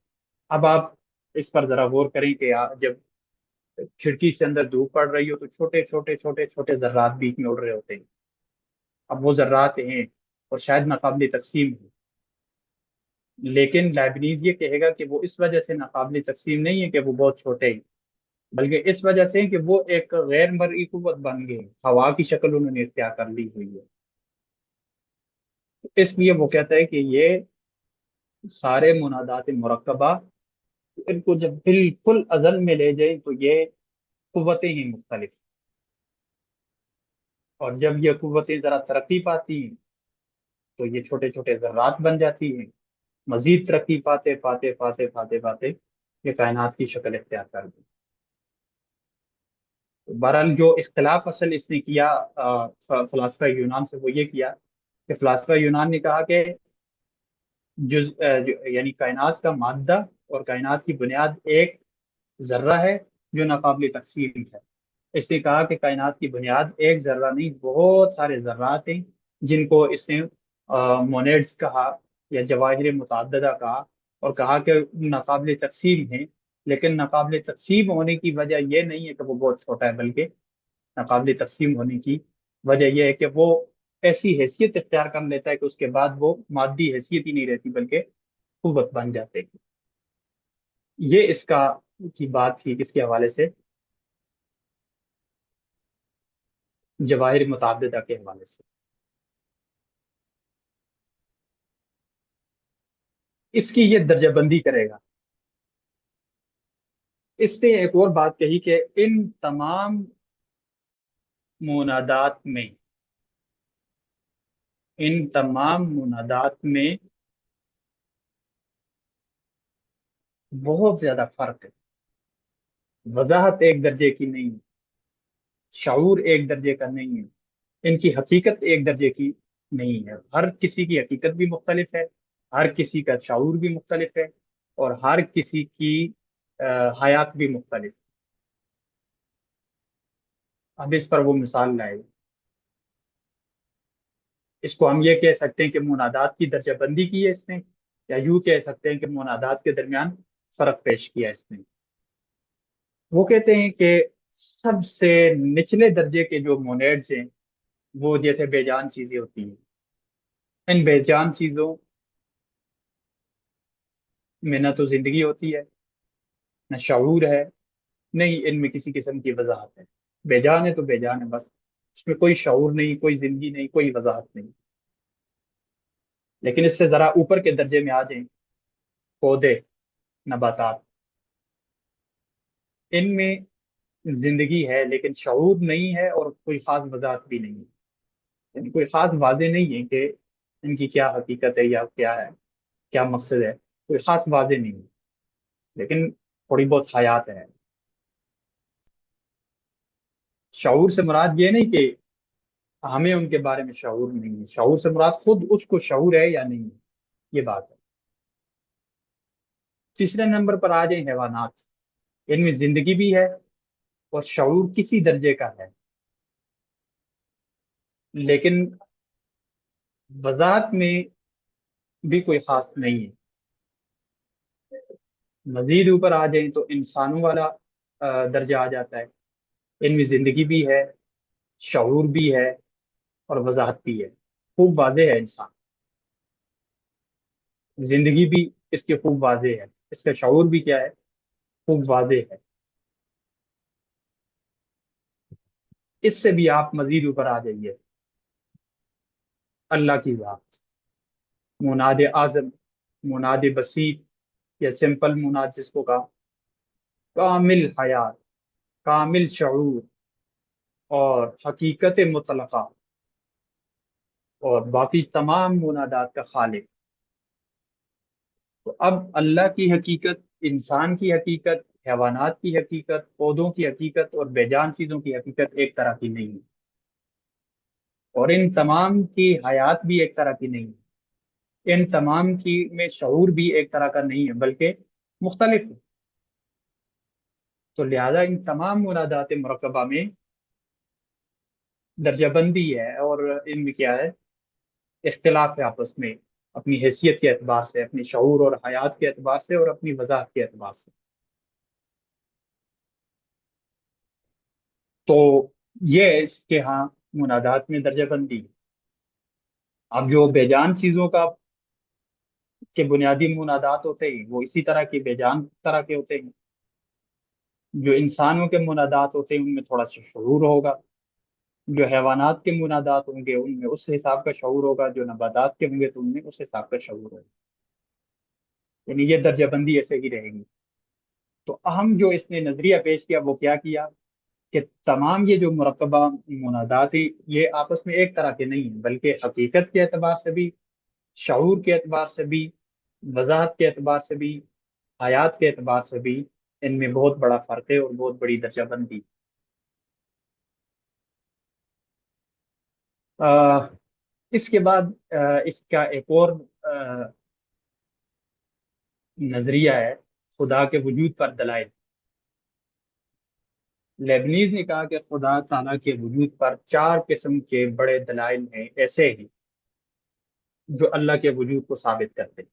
اب آپ اس پر ذرا غور کریں کہ جب کھڑکی سے اندر دھوپ پڑ رہی ہو تو چھوٹے چھوٹے چھوٹے چھوٹے ذرات بیچ میں اڑ رہے ہوتے ہیں، اب وہ ذرات ہیں اور شاید ناقابل تقسیم ہیں، لیکن لائبنیز یہ کہے گا کہ وہ اس وجہ سے ناقابل تقسیم نہیں ہے کہ وہ بہت چھوٹے ہیں، بلکہ اس وجہ سے کہ وہ ایک غیر مرئی قوت بن گئے، ہوا کی شکل انہوں نے اختیار کر لی ہوئی ہے۔ اس لیے وہ کہتا ہے کہ یہ سارے منادات مرکبہ، ان کو جب بالکل ازل میں لے جائیں تو یہ قوتیں ہی مختلف، اور جب یہ قوتیں ذرا ترقی پاتی ہیں تو یہ چھوٹے چھوٹے ذرات بن جاتی ہیں، مزید ترقی پاتے پاتے پاتے پاتے پاتے یہ کائنات کی شکل اختیار کر دی۔ بہرحال جو اختلاف اصل اس نے کیا فلاسفہ یونان سے، وہ یہ کیا کہ فلاسفہ یونان نے کہا کہ یعنی کائنات کا مادہ اور کائنات کی بنیاد ایک ذرہ ہے جو ناقابل تقسیم ہے۔ اس نے کہا کہ کائنات کی بنیاد ایک ذرہ نہیں، بہت سارے ذرات ہیں جن کو اس نے مونیڈز کہا یا جواہر متعددہ کہا، اور کہا کہ ناقابل تقسیم ہیں، لیکن ناقابل تقسیم ہونے کی وجہ یہ نہیں ہے کہ وہ بہت چھوٹا ہے، بلکہ ناقابل تقسیم ہونے کی وجہ یہ ہے کہ وہ ایسی حیثیت اختیار کر لیتا ہے کہ اس کے بعد وہ مادی حیثیت ہی نہیں رہتی بلکہ قوت بن جاتے ہیں۔ یہ اس کا کی بات تھی کس کے حوالے سے؟ جواہر متعددہ کے حوالے سے۔ اس کی یہ درجہ بندی کرے گا۔ اس نے ایک اور بات کہی کہ ان تمام منادات میں، ان تمام منادات میں بہت زیادہ فرق ہے۔ وضاحت ایک درجے کی نہیں ہے، شعور ایک درجے کا نہیں ہے، ان کی حقیقت ایک درجے کی نہیں ہے۔ ہر کسی کی حقیقت بھی مختلف ہے، ہر کسی کا شعور بھی مختلف ہے، اور ہر کسی کی حیات بھی مختلف ہے۔ اب اس پر وہ مثال لائے، اس کو ہم یہ کہہ سکتے ہیں کہ منادات کی درجہ بندی کی ہے اس نے، یا یوں کہہ سکتے ہیں کہ منادات کے درمیان فرق پیش کیا اس نے۔ وہ کہتے ہیں کہ سب سے نچلے درجے کے جو مونیڈز ہیں وہ جیسے بے جان چیزیں ہوتی ہیں، ان بے جان چیزوں میں نہ تو زندگی ہوتی ہے، نہ شعور ہے، نہیں ان میں کسی قسم کی وضاحت ہے۔ بے جان ہے تو بے جان ہے بس، اس میں کوئی شعور نہیں، کوئی زندگی نہیں، کوئی وضاحت نہیں۔ لیکن اس سے ذرا اوپر کے درجے میں آ جائیں، پودے، نباتات، ان میں زندگی ہے لیکن شعور نہیں ہے اور کوئی خاص وضاحت بھی نہیں ہے، یعنی کوئی خاص واضح نہیں ہے کہ ان کی کیا حقیقت ہے یا کیا ہے، کیا مقصد ہے، کوئی خاص واضح نہیں ہے، لیکن تھوڑی بہت حیات ہے۔ شعور سے مراد یہ نہیں کہ ہمیں ان کے بارے میں شعور نہیں ہے، شعور سے مراد خود اس کو شعور ہے یا نہیں ہے، یہ بات ہے۔ تیسرے نمبر پر آ جائیں حیوانات، ان میں زندگی بھی ہے اور شعور کسی درجے کا ہے، لیکن وضاحت میں بھی کوئی خاص نہیں ہے۔ مزید اوپر آ جائیں تو انسانوں والا درجہ آ جاتا ہے، ان میں زندگی بھی ہے، شعور بھی ہے، اور وضاحت بھی ہے، خوب واضح ہے انسان، زندگی بھی اس کی خوب واضح ہے، اس کا شعور بھی کیا ہے، خوب واضح ہے۔ اس سے بھی آپ مزید اوپر آ جائیے، اللہ کی ذات، مناد اعظم، مناد بسیط، یا سمپل مناد جس کو کہا، کامل حیات، کامل شعور، اور حقیقت مطلقہ، اور باقی تمام منادات کا خالق۔ تو اب اللہ کی حقیقت، انسان کی حقیقت، حیوانات کی حقیقت، پودوں کی حقیقت اور بے جان چیزوں کی حقیقت ایک طرح کی نہیں ہے، اور ان تمام کی حیات بھی ایک طرح کی نہیں ہے، ان تمام کی میں شعور بھی ایک طرح کا نہیں ہے بلکہ مختلف ہے۔ تو لہذا ان تمام منادات مرکبہ میں درجہ بندی ہے، اور ان میں کیا ہے، اختلاف ہے آپس میں، اپنی حیثیت کے اعتبار سے، اپنی شعور اور حیات کے اعتبار سے، اور اپنی وضاحت کے اعتبار سے۔ تو یہ اس کے ہاں منادات میں درجہ بندی ہے۔ اب جو بے جان چیزوں کا کے بنیادی منادات ہوتے ہیں وہ اسی طرح کے بے جان طرح کے ہوتے ہیں، جو انسانوں کے منادات ہوتے ہیں ان میں تھوڑا سا شعور ہوگا، جو حیوانات کے منادات ہوں گے ان میں اس حساب کا شعور ہوگا، جو نباتات کے ہوں گے تو ان میں اس حساب کا شعور ہوگا، یعنی یہ درجہ بندی ایسے ہی رہے گی۔ تو اہم جو اس نے نظریہ پیش کیا وہ کیا کیا کہ تمام یہ جو مرکبہ منادات ہیں یہ آپس میں ایک طرح کے نہیں ہیں بلکہ حقیقت کے اعتبار سے بھی، شعور کے اعتبار سے بھی، وضاحت کے اعتبار سے بھی، حیات کے اعتبار سے بھی ان میں بہت بڑا فرق ہے اور بہت بڑی درجہ بندی۔ آ، اس کے بعد اس کا ایک اور آ، نظریہ ہے خدا کے وجود پر دلائل۔ لیبنیز نے کہا کہ خدا تعالیٰ کے وجود پر چار قسم کے بڑے دلائل ہیں، ایسے ہیں جو اللہ کے وجود کو ثابت کرتے ہیں۔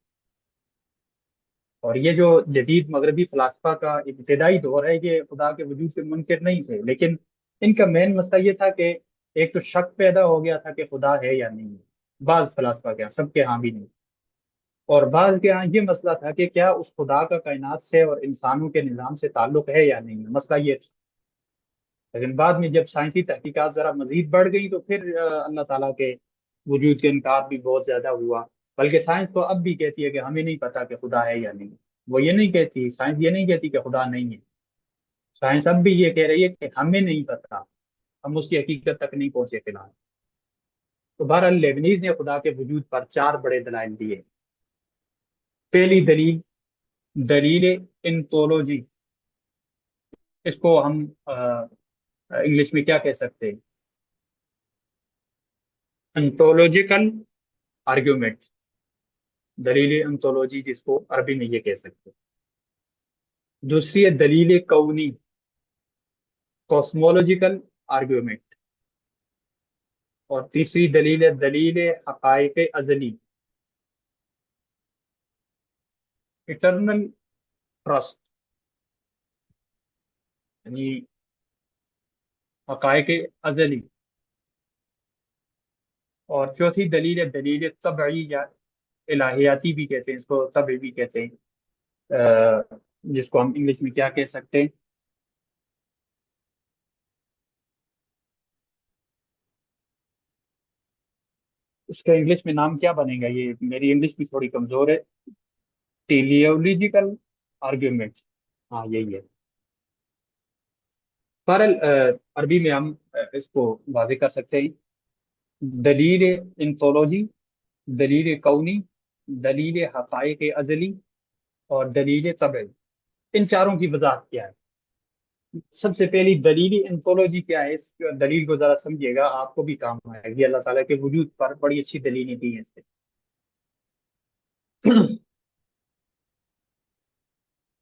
اور یہ جو جدید مغربی فلاسفہ کا ابتدائی دور ہے یہ خدا کے وجود کے منکر نہیں تھے، لیکن ان کا مین مسئلہ یہ تھا کہ ایک تو شک پیدا ہو گیا تھا کہ خدا ہے یا نہیں ہے، بعض فلاسفہ کے یہاں، سب کے ہاں بھی نہیں، اور بعض کے یہاں یہ مسئلہ تھا کہ کیا اس خدا کا کائنات سے اور انسانوں کے نظام سے تعلق ہے یا نہیں ہے، مسئلہ یہ تھا۔ لیکن بعد میں جب سائنسی تحقیقات ذرا مزید بڑھ گئی تو پھر اللہ تعالیٰ کے وجود کے انکار بھی بہت زیادہ ہوا، بلکہ سائنس تو اب بھی کہتی ہے کہ ہمیں نہیں پتا کہ خدا ہے یا نہیں۔ وہ یہ نہیں کہتی، سائنس یہ نہیں کہتی کہ خدا نہیں ہے، سائنس اب بھی یہ کہہ رہی ہے کہ ہمیں نہیں پتا، ہم اس کی حقیقت تک نہیں پہنچے فی الحال۔ تو بہرحال لیبنیز نے خدا کے وجود پر چار بڑے دلائل دیے۔ پہلی دلیل، دلیل انتولوجی، اس کو ہم انگلش میں کیا کہہ سکتے ہیں، انتولوجیکل آرگیومنٹ، دلیل انتولوجی جس کو عربی میں یہ کہہ سکتے ہیں۔ دوسری ہے دلیل کونی، کوسمولوجیکل آرگیومنٹ۔ اور تیسری دلیل ہے دلیل حقائق ازلی، اٹرنل ٹرسٹ، یعنی حقائق ازلی۔ اور چوتھی دلیل ہے دلیل طبعی یا الہیاتی بھی کہتے ہیں اس کو، طبعی بھی کہتے ہیں، جس کو ہم انگلش میں کیا کہہ سکتے ہیں، اس کا انگلش میں نام کیا بنے گا، یہ میری انگلش بھی تھوڑی کمزور ہے، ٹیلیولوجیکل آرگیومنٹ، ہاں یہی ہے۔ بہرحال عربی میں ہم اس کو واضح کر سکتے ہیں، دلیل انتولوجی، دلیل کونی، دلیل حقائق ازلی اور دلیل طبعی، ان چاروں کی وضاحت کیا ہے۔ سب سے پہلی دلیل انتولوجی کیا ہے، اس دلیل کو ذرا سمجھیے گا، آپ کو بھی کام آئے گی، اللہ تعالیٰ کے وجود پر بڑی اچھی دلیلیں دی ہیں اس سے۔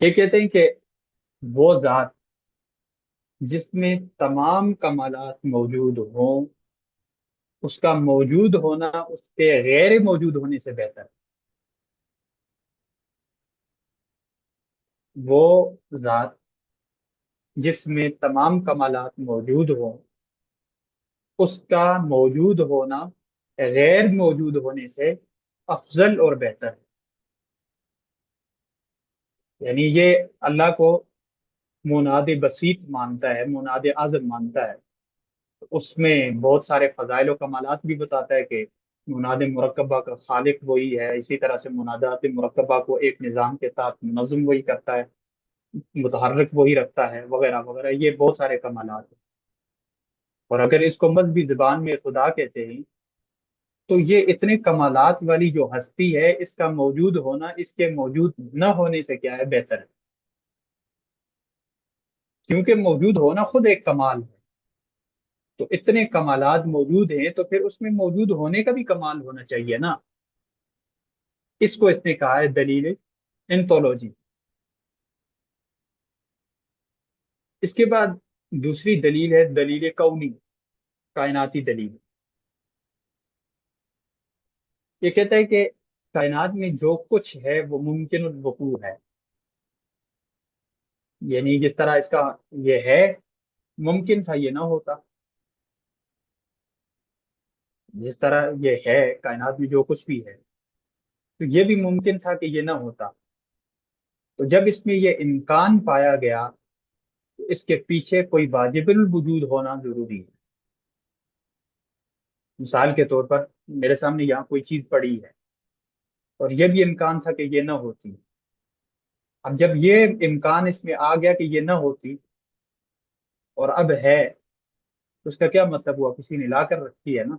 یہ کہتے ہیں کہ وہ ذات جس میں تمام کمالات موجود ہوں، اس کا موجود ہونا اس کے غیر موجود ہونے سے بہتر ہے۔ وہ ذات جس میں تمام کمالات موجود ہوں، اس کا موجود ہونا غیر موجود ہونے سے افضل اور بہتر ہے۔ یعنی یہ اللہ کو مناد بسیط مانتا ہے، مناد اعظم مانتا ہے، اس میں بہت سارے فضائل و کمالات بھی بتاتا ہے کہ مناد مرکبہ کا خالق وہی ہے، اسی طرح سے منادات مرکبہ کو ایک نظام کے تحت منظم وہی کرتا ہے، متحرک وہی رکھتا ہے، وغیرہ وغیرہ، یہ بہت سارے کمالات ہیں۔ اور اگر اس کو مذہبی زبان میں خدا کہتے ہیں تو یہ اتنے کمالات والی جو ہستی ہے، اس کا موجود ہونا اس کے موجود نہ ہونے سے کیا ہے، بہتر ہے، کیونکہ موجود ہونا خود ایک کمال ہے۔ تو اتنے کمالات موجود ہیں تو پھر اس میں موجود ہونے کا بھی کمال ہونا چاہیے نا، اس کو اس نے کہا ہے دلیل انتولوجی۔ اس کے بعد دوسری دلیل ہے دلیل کونی، کائناتی دلیل۔ یہ کہتا ہے کہ کائنات میں جو کچھ ہے وہ ممکن الوقوع ہے، یعنی جس طرح اس کا یہ ہے، ممکن تھا یہ نہ ہوتا، جس طرح یہ ہے کائنات میں جو کچھ بھی ہے تو یہ بھی ممکن تھا کہ یہ نہ ہوتا۔ تو جب اس میں یہ امکان پایا گیا تو اس کے پیچھے کوئی واجب الوجود ہونا ضروری ہے۔ مثال کے طور پر میرے سامنے یہاں کوئی چیز پڑی ہے اور یہ بھی امکان تھا کہ یہ نہ ہوتی، اب جب یہ امکان اس میں آ گیا کہ یہ نہ ہوتی اور اب ہے، تو اس کا کیا مطلب ہوا، کسی نے لا کر رکھی ہے نا۔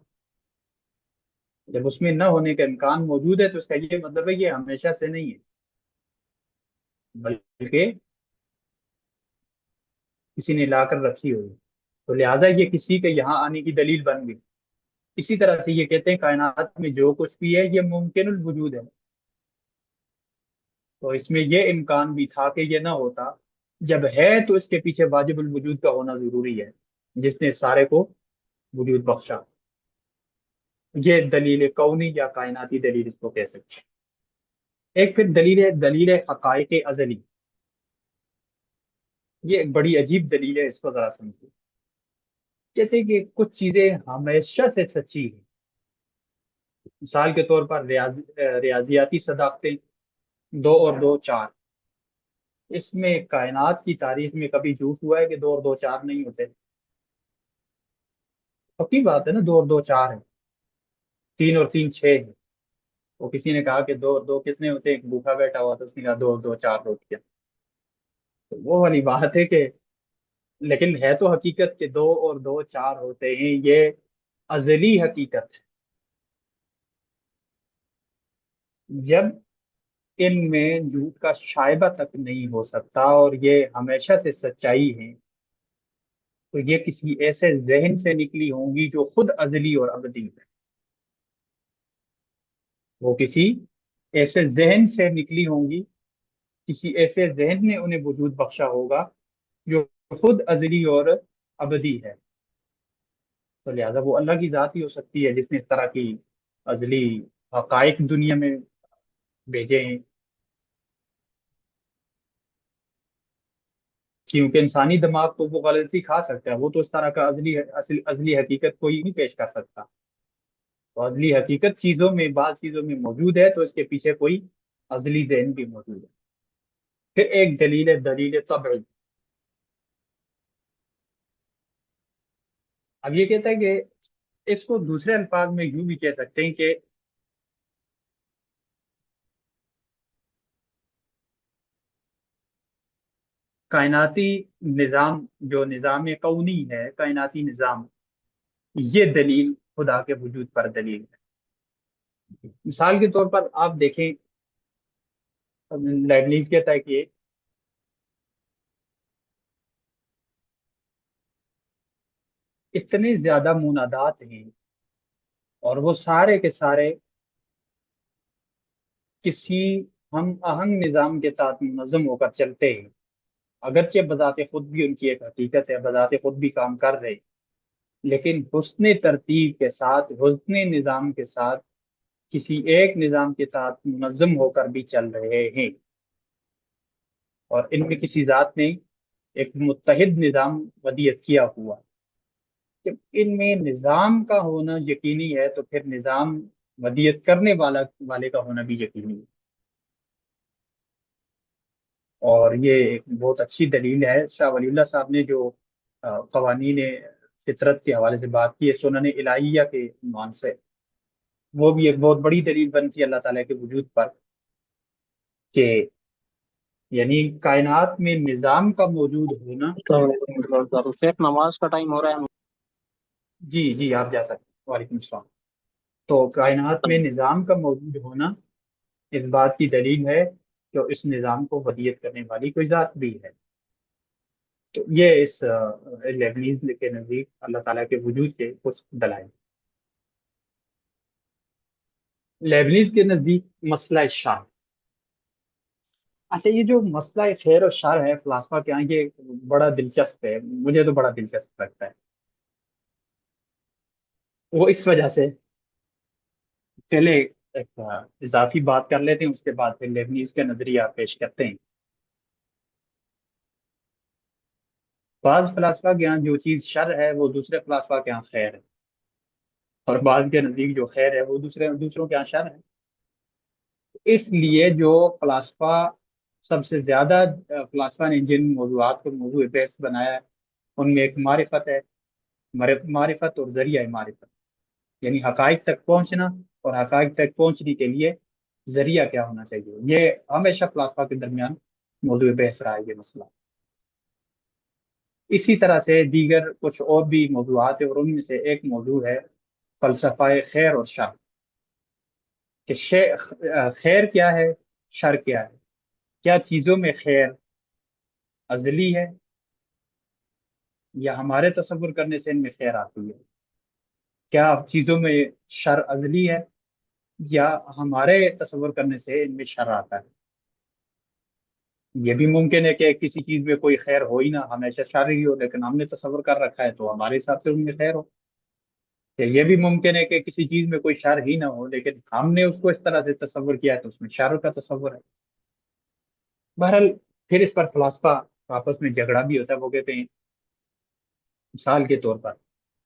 جب اس میں نہ ہونے کا امکان موجود ہے تو اس کا یہ مطلب ہے یہ ہمیشہ سے نہیں ہے، بلکہ کسی نے لا کر رکھی ہوئی، تو لہٰذا یہ کسی کے یہاں آنے کی دلیل بن گئی۔ اسی طرح سے یہ کہتے ہیں کائنات میں جو کچھ بھی ہے یہ ممکن الوجود ہے، تو اس میں یہ امکان بھی تھا کہ یہ نہ ہوتا، جب ہے تو اس کے پیچھے واجب الوجود کا ہونا ضروری ہے، جس نے سارے کو وجود بخشا۔ یہ دلیل کونی یا کائناتی دلیل اس کو کہہ سکتے ہیں۔ ایک پھر دلیل ہے دلیل حقائق ازلی، یہ ایک بڑی عجیب دلیل ہے، اس کو ذرا سمجھیے۔ کہتے ہیں کہ کچھ چیزیں ہمیشہ سے سچی ہیں، مثال کے طور پر ریاضیاتی صداقتیں، 2 اور 2 4۔ اس میں کائنات کی تاریخ میں کبھی جھوٹ ہوا ہے کہ 2 اور 2 4 نہیں ہوتے؟ پکی بات ہے نا، 2 اور 2 4 ہے، 3 اور 3 6 ہے۔ وہ کسی نے کہا کہ 2 اور 2 کتنے ہوتے ہیں، ایک بھوکا بیٹھا ہوا تو اس نے کہا 2 اور 2 4 روٹیاں۔ تو وہ والی بات ہے کہ لیکن ہے تو حقیقت کہ 2 اور 2 4 ہوتے ہیں، یہ ازلی حقیقت ہے۔ جب ان میں جھوٹ کا شائبہ تک نہیں ہو سکتا اور یہ ہمیشہ سے سچائی ہے، تو یہ کسی ایسے ذہن سے نکلی ہوں گی جو خود ازلی اور ابدی ہے۔ وہ کسی ایسے ذہن سے نکلی ہوں گی، کسی ایسے ذہن نے انہیں وجود بخشا ہوگا جو خود ازلی اور ابدی ہے۔ تو لہذا وہ اللہ کی ذات ہی ہو سکتی ہے جس نے اس طرح کی ازلی حقائق دنیا میں بھیجے ہیں، کیونکہ انسانی دماغ تو وہ غلطی کھا سکتا ہے، وہ تو اس طرح کا ازلی حقیقت کوئی نہیں پیش کر سکتا۔ تو ازلی حقیقت چیزوں میں، بعض چیزوں میں موجود ہے تو اس کے پیچھے کوئی ازلی ذہن بھی موجود ہے۔ پھر ایک دلیل طبعی۔ اب یہ کہتا ہے کہ اس کو دوسرے الفاظ میں یوں بھی کہہ سکتے ہیں کہ کائناتی نظام، جو نظام کونی ہے، کائناتی نظام، یہ دلیل خدا کے وجود پر دلیل ہے۔ مثال کے طور پر آپ دیکھیں، لیبنیز کہتا ہے کہ اتنے زیادہ منادات ہیں اور وہ سارے کے سارے کسی ہم آہنگ نظام کے تحت منظم ہو کر چلتے ہیں، اگرچہ بذات خود بھی ان کی ایک حقیقت ہے، بذات خود بھی کام کر رہے، لیکن حسن ترتیب کے ساتھ، حسن نظام کے ساتھ کسی ایک نظام کے تحت منظم ہو کر بھی چل رہے ہیں، اور ان میں کسی ذات نے ایک متحد نظام ودیت کیا ہوا۔ جب ان میں نظام کا ہونا یقینی ہے تو پھر نظام ودیت کرنے والے کا ہونا بھی یقینی ہے۔ اور یہ ایک بہت اچھی دلیل ہے، شاہ ولی اللہ صاحب نے جو قوانین فطرت کے حوالے سے بات کی ہے سنن الہیہ کے عنوان سے، وہ بھی ایک بہت بڑی دلیل بنتی ہے اللہ تعالیٰ کے وجود پر، کہ یعنی کائنات میں نظام کا موجود ہونا۔ السلام علیکم ورحمۃ اللہ وبرکاتہ۔ شیخ نماز کا ٹائم ہو رہا ہے۔ جی جی، آپ جا سکتے ہیں، وعلیکم السلام۔ تو کائنات میں نظام کا موجود ہونا اس بات کی دلیل ہے کہ اس نظام کو ودیت کرنے والی کوئی ذات بھی ہے۔ تو یہ اس لیبنیز کے نزدیک اللہ تعالیٰ کے وجود کے کچھ دلائل۔ لیبنیز کے نزدیک مسئلہ شر۔ اچھا، یہ جو مسئلہ خیر و شر ہے فلاسفہ کے یہاں، یہ بڑا دلچسپ ہے، مجھے تو بڑا دلچسپ لگتا ہے۔ وہ اس وجہ سے، پہلے ایک اضافی بات کر لیتے ہیں، اس کے بعد پھر لیبنیز کے نظریہ پیش کرتے ہیں۔ بعض فلاسفہ کے یہاں جو چیز شر ہے وہ دوسرے فلاسفہ کے یہاں خیر ہے، اور بعض کے نزدیک جو خیر ہے وہ دوسروں کے یہاں شر ہے۔ اس لیے جو فلاسفہ سب سے زیادہ فلاسفہ نے جن موضوعات کو موضوع بحث بنایا ہے ان میں ایک معرفت ہے، معرفت اور ذریعہ معرفت، یعنی حقائق تک پہنچنا اور حقائق تک پہنچنے کے لیے ذریعہ کیا ہونا چاہیے، یہ ہمیشہ فلاسفہ کے درمیان موضوع بحث رہا ہے یہ مسئلہ۔ اسی طرح سے دیگر کچھ اور بھی موضوعات ہیں، اور ان میں سے ایک موضوع ہے فلسفہ خیر اور شر، کہ خیر کیا ہے، شر کیا ہے، کیا چیزوں میں خیر ازلی ہے یا ہمارے تصور کرنے سے ان میں خیر آتی ہے، کیا چیزوں میں شر ازلی ہے یا ہمارے تصور کرنے سے ان میں شر آتا ہے۔ یہ بھی ممکن ہے کہ کسی چیز میں کوئی خیر ہو ہی نہ، ہمیشہ شر ہی ہو، لیکن ہم نے تصور کر رکھا ہے تو ہمارے حساب سے ان میں خیر ہو۔ کہ یہ بھی ممکن ہے کہ کسی چیز میں کوئی شر ہی نہ ہو لیکن ہم نے اس کو اس طرح سے تصور کیا ہے تو اس میں شر کا تصور ہے۔ بہرحال پھر اس پر فلاسفہ آپس میں جھگڑا بھی ہوتا ہے، وہ کہتے ہیں مثال کے طور پر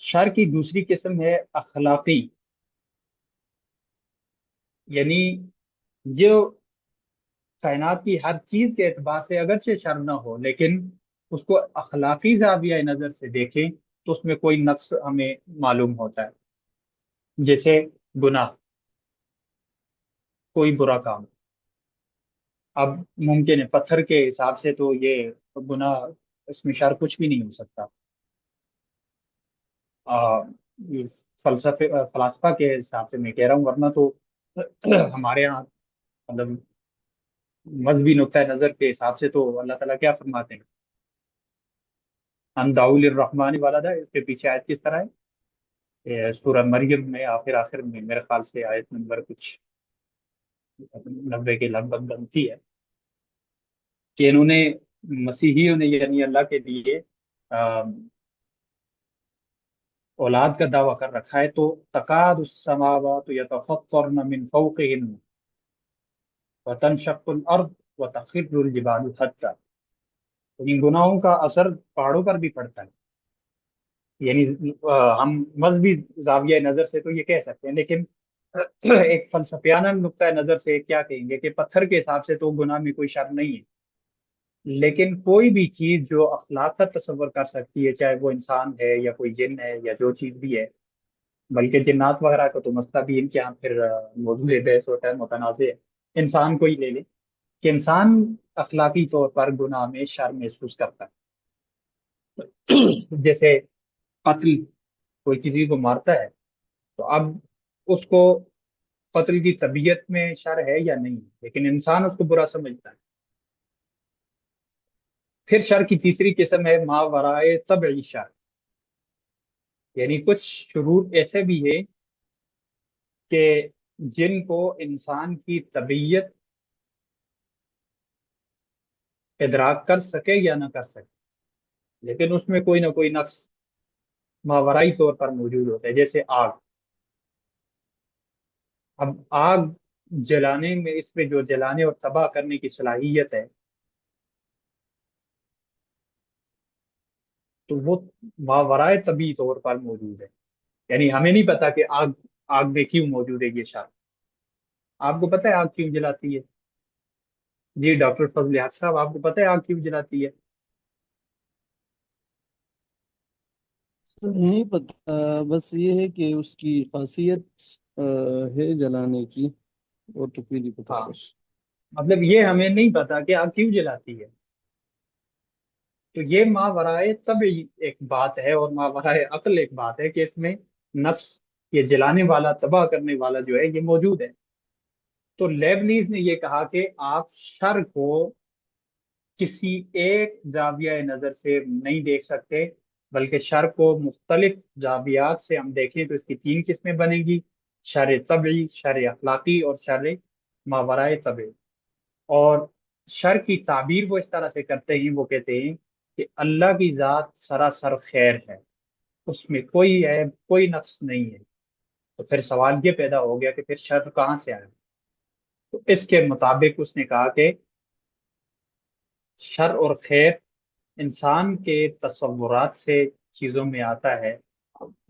شر کی دوسری قسم ہے اخلاقی، یعنی جو کائنات کی ہر چیز کے اعتبار سے اگرچہ شر نہ ہو، لیکن اس کو اخلاقی زاویہ نظر سے دیکھیں تو اس میں کوئی نقص ہمیں معلوم ہوتا ہے، جیسے گناہ، کوئی برا کام۔ اب ممکن ہے پتھر کے حساب سے تو یہ گناہ، اس میں شر کچھ بھی نہیں ہو سکتا، یہ فلسفہ کے حساب سے میں کہہ رہا ہوں، ورنہ تو ہمارے ہاں مطلب مذہبی نقطۂ نظر کے حساب سے تو اللہ تعالیٰ کیا فرماتے ہیں، ہم داؤل الرحمن والدہ، اس کے پیچھے آیت کس طرح ہے، سورہ مریم میں آخر میں میرے خیال سے آیت نمبر کچھ 90 کے لگ بھگ بنتی ہے کہ انہوں نے، مسیحیوں نے یعنی اللہ کے لیے اولاد کا دعویٰ کر رکھا ہے، تو تقاد السماوات یتفطرن من فوقہن وتنشق الارض وتخر الجبال حتا، ان گناہوں کا اثر پہاڑوں پر بھی پڑتا ہے، یعنی ہم مذہبی زاویہ نظر سے تو یہ کہہ سکتے ہیں، لیکن ایک فلسفیانہ نقطۂ نظر سے کیا کہیں گے کہ پتھر کے حساب سے تو گناہ میں کوئی شر نہیں ہے، لیکن کوئی بھی چیز جو اخلاق کا تصور کر سکتی ہے، چاہے وہ انسان ہے یا کوئی جن ہے یا جو چیز بھی ہے، بلکہ جنات وغیرہ کا تو مسئلہ بھی ان کے یہاں پھر موضوع بحث ہوتا ہے، متنازع ہے، انسان کو ہی لے لیں کہ انسان اخلاقی طور پر گناہ میں شر محسوس کرتا ہے، جیسے قتل، کوئی کسی کو مارتا ہے تو اب اس کو قتل کی طبیعت میں شر ہے یا نہیں، لیکن انسان اس کو برا سمجھتا ہے۔ پھر شر کی تیسری قسم ہے ما ورائے طبعی شر، یعنی کچھ شرور ایسے بھی ہیں کہ جن کو انسان کی طبیعت ادراک کر سکے یا نہ کر سکے، لیکن اس میں کوئی نہ کوئی نقص ماورائی طور پر موجود ہوتا ہے، جیسے آگ۔ اب آگ جلانے میں، اس میں جو جلانے اور تباہ کرنے کی صلاحیت ہے، تو وہ ماورائے طبی طور پر موجود ہے، یعنی ہمیں نہیں پتا کہ آگ، آگ میں کیوں موجود ہے یہ شر۔ آپ کو پتہ ہے آگ کیوں جلاتی ہے؟ جی ڈاکٹر فضل حق صاحب، آپ کو پتہ ہے آگ کیوں جلاتی ہے؟ سر نہیں پتا، بس یہ ہے کہ اس کی خاصیت ہے جلانے کی، اور تو کوئی نہیں پتا ہاں، سر۔ مطلب یہ ہمیں نہیں پتا کہ آگ کیوں جلاتی ہے، تو یہ ماورائے طبعی ایک بات ہے، اور ماورائے عقل ایک بات ہے کہ اس میں نفس، یہ جلانے والا تباہ کرنے والا جو ہے یہ موجود ہے۔ تو لیبنیز نے یہ کہا کہ آپ شر کو کسی ایک زاویہ نظر سے نہیں دیکھ سکتے، بلکہ شر کو مختلف زاویات سے ہم دیکھیں تو اس کی تین قسمیں بنیں گی: شر طبعی، شر اخلاقی اور شر ماورائے طبعی۔ اور شر کی تعبیر وہ اس طرح سے کرتے ہیں، وہ کہتے ہیں کہ اللہ کی ذات سراسر خیر ہے، اس میں کوئی عیب، کوئی نقص نہیں ہے، تو پھر سوال یہ پیدا ہو گیا کہ پھر شر کہاں سے آیا؟ تو اس کے مطابق اس نے کہا کہ شر اور خیر انسان کے تصورات سے چیزوں میں آتا ہے،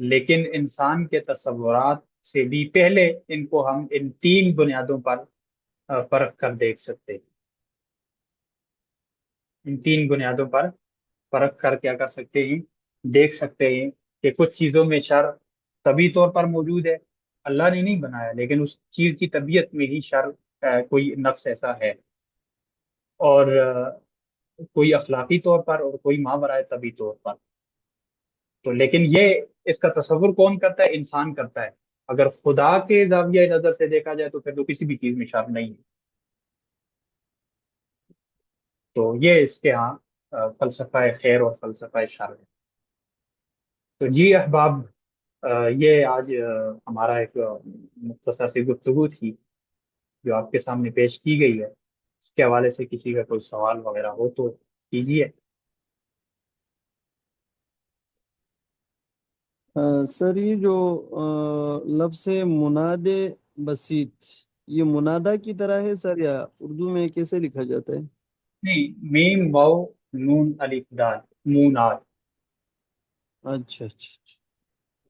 لیکن انسان کے تصورات سے بھی پہلے ان کو ہم ان تین بنیادوں پر پرکھ کر دیکھ سکتے ہیں، ان تین بنیادوں پر پرکھ کر کیا کر سکتے ہیں، دیکھ سکتے ہیں کہ کچھ چیزوں میں شر طبی طور پر موجود ہے، اللہ نے نہیں بنایا، لیکن اس چیز کی طبیعت میں ہی شر، کوئی نقص ایسا ہے، اور کوئی اخلاقی طور پر اور کوئی ماورائے طبی طور پر۔ تو لیکن یہ، اس کا تصور کون کرتا ہے؟ انسان کرتا ہے۔ اگر خدا کے زاویہ نظر سے دیکھا جائے تو پھر تو کسی بھی چیز میں شر نہیں ہے۔ تو یہ اس کے ہاں فلسفہ خیر اور فلسفہ شر ہے۔ تو جی احباب، یہ آج ہمارا ایک مختصر سی گفتگو تھی جو آپ کے سامنے پیش کی گئی ہے، اس کے حوالے سے کسی کا کوئی سوال وغیرہ ہو تو کیجیے۔ سر یہ جو لفظ مناد بسیط، یہ منادہ کی طرح ہے سر، یا اردو میں کیسے لکھا جاتا ہے؟ نہیں، میم واو نون الف دال، موناد۔ اچھا اچھا اچھا۔